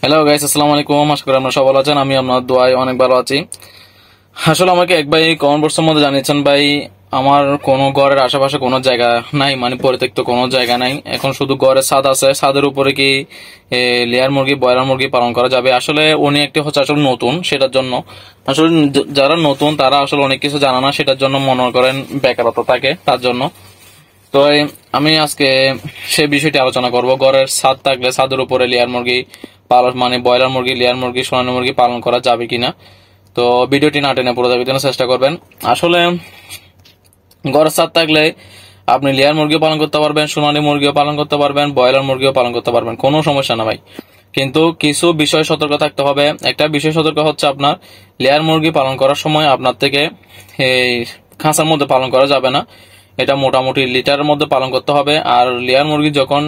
Hello guys, আসসালামু আলাইকুম। আশা করি আপনারা সবাই ভালো আছেন। আমি আপনার দোয়ায় অনেক ভালো আছি। আসলে আমাকে এক ভাই কমেন্ট বক্সের মধ্যে জানিয়েছেন, ভাই আমার কোনো ঘরের আশেপাশে কোনো জায়গা নাই, মানে পরিত্যক্ত কোনো জায়গা নাই। এখন শুধু ঘরের ছাদ আছে, ছাদের উপরে কি লেয়ার মুরগি, ব্রয়লার মুরগি পালন করা যাবে? আসলে উনি একটি হচ্ছে আসলে নতুন, সেটার জন্য আসলে যারা নতুন তারা আসলে অনেক কিছু জানে না, সেটার জন্য মনে করেন বেকারত্ব থাকে তার জন্য। তো আমি আজকে সে বিষয়টি আলোচনা করব। ঘরের ছাদ থাকলে ছাদের উপরে লেয়ার মুরগি পালন, মানে ব্রয়লার মুরগি, লেয়ার মুরগি, সোনালী মুরগি পালন করা যাবে কিনা। তো ভিডিওটি না টেনে পুরো দেখার জন্য চেষ্টা করবেন। আসলে ঘরের ছাদ থাকলে আপনি লেয়ার মুরগিও পালন করতে পারবেন, সোনালী মুরগিও পালন করতে পারবেন, ব্রয়লার মুরগিও পালন করতে পারবেন, কোনো সমস্যা না ভাই। কিন্তু কিছু বিষয় সতর্ক থাকতে হবে। একটা বিষয় সতর্ক হচ্ছে, আপনার লেয়ার মুরগি পালন করার সময় আপনার থেকে এই খাঁচার মধ্যে পালন করা যাবে না, এটা মোটামুটি লিটারের মধ্যে পালন করতে হবে। আর লেয়ার মুরগি যখন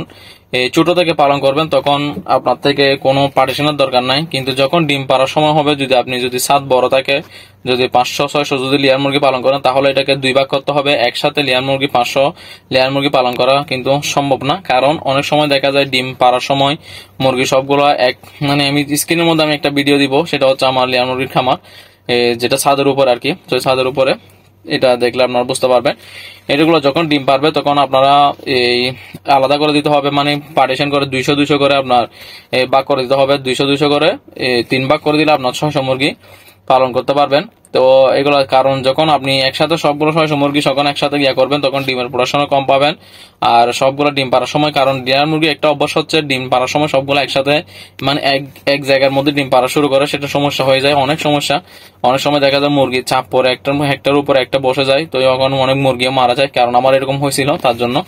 এই ছোট থেকে পালন করবেন তখন আপনার থেকে কোনো পার্টিশনের দরকার নাই, কিন্তু যখন ডিম পাড়ার সময় হবে, যদি ছাদ বড় থাকে, যদি 500-600 যদি লেয়ার মুরগি পালন করেন, তাহলে এটাকে 2 ভাগ করতে হবে। একসাথে লেয়ার মুরগি 500 লেয়ার মুরগি পালন করা কিন্তু সম্ভব না, কারণ অনেক সময় দেখা যায় ডিম পাড়ার সময় মুরগি সবগুলো মানে আমি স্ক্রিনের মধ্যে আমি একটা ভিডিও দিব, সেটা হচ্ছে আমার লেয়ার মুরগির খামার, যেটা ছাদের উপর আর কি। তো ছাদের উপরে এটা দেখলে আপনারা বুঝতে পারবেন। এগুলো যখন ডিম পারবে তখন আপনারা এই আলাদা করে দিতে হবে, মানে পার্টিশন করে 200-200 করে আপনার ভাগ করে দিতে হবে। 200-200 করে 3 ভাগ করে দিলে আপনার 600 মুরগি পালন করতে পারবেন। তো এগুলো কারণ যখন আপনি একসাথে সবগুলো 600 মুরগি যখন একসাথে ইয়া করবেন তখন ডিমের প্রোডাকশনও কম পাবেন। আর সবগুলো ডিম পাড়ার সময়, কারণ লেয়ার মুরগি একটা অভ্যাস হচ্ছে ডিম পাড়ার সময় সবগুলো একসাথে, মানে এক জায়গার মধ্যে ডিম পাড়া শুরু করে, সেটা সমস্যা হয়ে যায়, অনেক সমস্যা। অনেক সময় দেখা যায় মুরগি চাপ পরে একটার উপরে একটা বসে যায়, তো এখন অনেক মুরগিও মারা যায়, কারণ আমার এরকম হয়েছিল তার জন্য।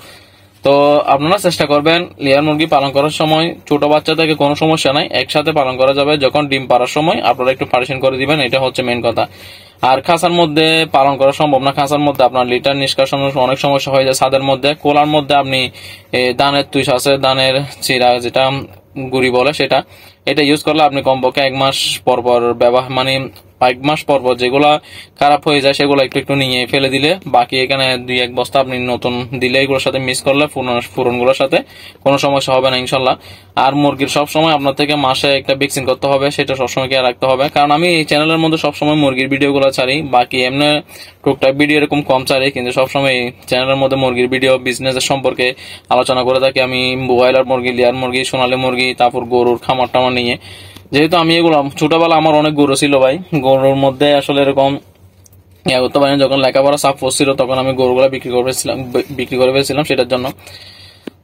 তো আপনারা চেষ্টা করবেন লেয়ার মুরগি পালন করার সময় ছোট বাচ্চা থেকে কোনো সমস্যা নাই, একসাথে পালন করা যাবে। যখন ডিম পাড়ার সময় আপনারা একটু পার্টিশন করে দিবেন, এটা হচ্ছে মেন কথা। আর খাঁচার মধ্যে পালন করা সম্ভব না, খাঁচার মধ্যে আপনার লিটার নিষ্কাশনের অনেক সমস্যা হয়ে যায়। ছাদের মধ্যে কোলার মধ্যে আপনি ধানের তুষ আছে, ধানের চিরা যেটা গুড়ি বলে, এটা ইউজ করলে আপনি কমপক্ষে 1 মাস পর পর ব্যবহার, মানে 1 মাস পর পর যেগুলা খারাপ হয়ে যায় সেগুলো একটু একটু নিয়ে ফেলে দিলে, বাকি এখানে 2-1 বস্তা আপনি নতুন দিলে এগুলোর সাথে মিক্স করলে পুরনগুলোর সাথে কোনো সমস্যা হবে না ইনশাল্লাহ। আর মুরগির সবসময় আপনার থেকে মাসে একটা ভ্যাকসিন করতে হবে, সেটা সবসময় খেয়াল রাখতে হবে, কারণ আমি এই চ্যানেলের মধ্যে সবসময় মুরগির ভিডিওগুলো ছাড়ি, বাকি এমনি টুকটাক ভিডিও এরকম কম ছাড়ি, কিন্তু সবসময় এই চ্যানেলের মধ্যে মুরগির ভিডিও, বিজনেসের সম্পর্কে আলোচনা করে থাকি। আমি ব্রয়লার মুরগি, লেয়ার মুরগি, সোনালী মুরগি, তারপর গরুর খামার টামার নিয়ে, যেহেতু আমি এগুলো ছোটবেলা আমার অনেক গরু ছিল ভাই, গরুর মধ্যে আসলে এরকম ইয়া করতে পারিনি। যখন লেখাপড়া চাপ পড়ছিল তখন আমি গরুগুলা বিক্রি করে ফেলছিলাম সেটার জন্য।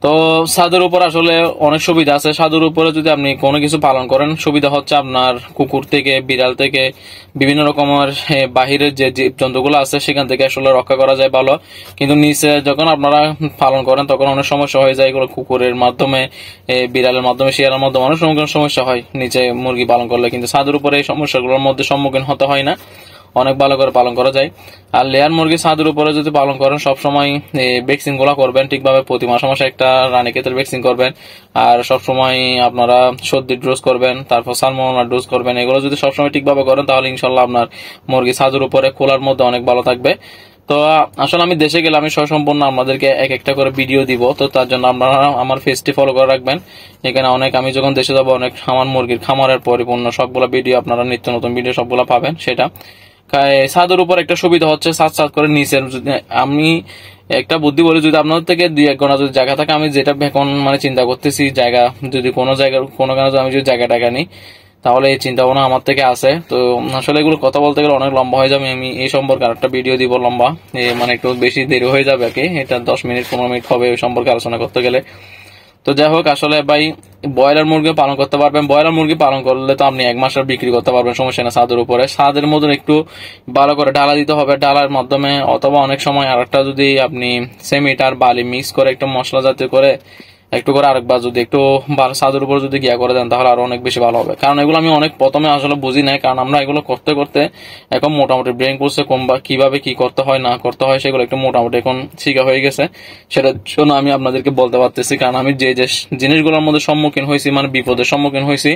তো ছাদের উপর আসলে অনেক সুবিধা আছে। ছাদের উপরে যদি আপনি কোনো কিছু পালন করেন, সুবিধা হচ্ছে আপনার কুকুর থেকে, বিড়াল থেকে, বিভিন্ন রকমের বাহিরের যে জীবজন্তুগুলো আছে সেখান থেকে আসলে রক্ষা করা যায় ভালো। কিন্তু নিচে যখন আপনারা পালন করেন তখন অনেক সমস্যা হয়ে যায়, এগুলো কুকুরের মাধ্যমে, বিড়ালের মাধ্যমে, শিয়ালের মাধ্যমে অনেক সমস্যা হয় নিচে মুরগি পালন করলে। কিন্তু ছাদের উপরে এই সমস্যাগুলোর মধ্যে সম্মুখীন হতে হয় না, অনেক ভালো করে পালন করা যায়। আর লেয়ার মুরগি ছাদের উপরে যদি পালন করেন সবসময় ভ্যাকসিন গুলা করবেন ঠিকভাবে, প্রতি মাসে মাসে একটা রানীক্ষেতের ভ্যাকসিন করবেন। আর সবসময় আপনারা সর্দির ডোজ করবেন, তারপর সালমোনেলার ডোজ করবেন। এগুলো যদি সবসময় ঠিকভাবে করেন তাহলে ইনশাল্লাহ আপনার মুরগি ছাদের উপরে খোলার মধ্যে অনেক ভালো থাকবে। তো আসলে আমি দেশে গেলে আমি সম্পূর্ণ আপনাদেরকে এক একটা করে ভিডিও দিব, তো তার জন্য আপনারা আমার পেজটি ফলো করে রাখবেন। এখানে আমি যখন দেশে যাবো অনেক আমার মুরগির খামারের পরিপূর্ণ সবগুলা ভিডিও, আপনারা নিত্য নতুন ভিডিও সবগুলা পাবেন। সেটা ছাদের উপর একটা সুবিধা হচ্ছে, ছাদ করে নিচের, আমি একটা বুদ্ধি বলি, যদি আপনাদের থেকে 2-1 গোনা যদি জায়গা থাকে, আমি যেটা এখন মানে চিন্তা করতেছি, জায়গা যদি কোনো কারণে আমি যদি জায়গা টাকা নিই, তাহলে এই চিন্তা ভাবনা আমার থেকে আছে। তো আসলে এগুলো কথা বলতে গেলে অনেক লম্বা হয়ে যাবে, আমি এই সম্পর্কে আরেকটা ভিডিও দিব লম্বা, মানে একটু বেশি দেরি হয়ে যাবে আর কি, এটা 10 মিনিট 15 মিনিট হবে ওই সম্পর্কে আলোচনা করতে গেলে। তো যাই হোক, আসলে ভাই ব্রয়লার মুরগি পালন করতে পারবেন। ব্রয়লার মুরগি পালন করলে তো আপনি 1 মাসের বিক্রি করতে পারবেন, সমস্যা না। ছাদের উপরে, ছাদের মধ্যে একটু ভালো করে ডালা দিতে হবে, ডালার মাধ্যমে, অথবা অনেক সময় আরেকটা যদি আপনি সেমিটার বালি মিক্স করে একটু মশলা জাতীয় করে একটু করে আরেকবার যদি একটু ছাদের উপর যদি গিয়া করে দেন তাহলে আরো অনেক বেশি ভালো হবে। কারণ এগুলো আমি অনেক প্রথমে আসলে বুঝি নাই, কারণ আমরা এগুলো করতে করতে এখন মোটামুটি ব্রেন করছে কিভাবে কি করতে হয় না করতে হয়, সেগুলো একটু মোটামুটি এখন শিখা হয়ে গেছে। সেটার জন্য আমি আপনাদেরকে বলতে পারতেছি, কারণ আমি যে যে জিনিসগুলোর মধ্যে সম্মুখীন হয়েছি, মানে বিপদের সম্মুখীন হয়েছি,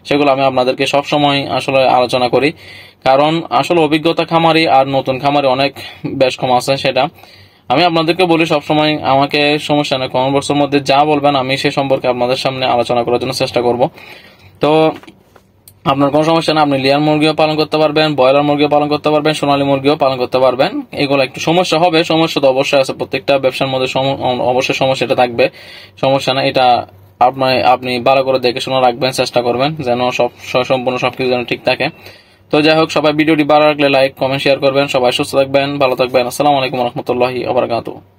সেগুলো আমি আপনাদেরকে সবসময় আসলে আলোচনা করি। কারণ আসলে অভিজ্ঞতা খামারি আর নতুন খামারি অনেক বেশ কম আছে, সেটা আমি আপনাদেরকে বলি সবসময়। আমাকে সমস্যা নেই, কমেন্ট বক্সের মধ্যে যা বলবেন আমি সে সম্পর্কে আপনাদের সামনে আলোচনা করার জন্য চেষ্টা করব। তো আপনার কোনো সমস্যা না, আপনি লেয়ার মুরগিও পালন করতে পারবেন, ব্রয়লার মুরগিও পালন করতে পারবেন, সোনালী মুরগিও পালন করতে পারবেন। এগুলো একটু সমস্যা হবে, সমস্যা তো অবশ্যই আছে, প্রত্যেকটা ব্যবসার মধ্যে অবশ্যই সমস্যাটা থাকবে, সমস্যা না। এটা আপনি ভালো করে দেখে শুনে রাখবেন, চেষ্টা করবেন যেন সম্পূর্ণ সবকিছু যেন ঠিক থাকে। তো যাই হোক, সবাই ভিডিওটি ভালো লাগলে লাইক কমেন্ট শেয়ার করবেন। সবাই সুস্থ থাকবেন, ভালো থাকবেন। আসসালামু আলাইকুম রহমতুল্লাহি ওয়া বারাকাতুহু।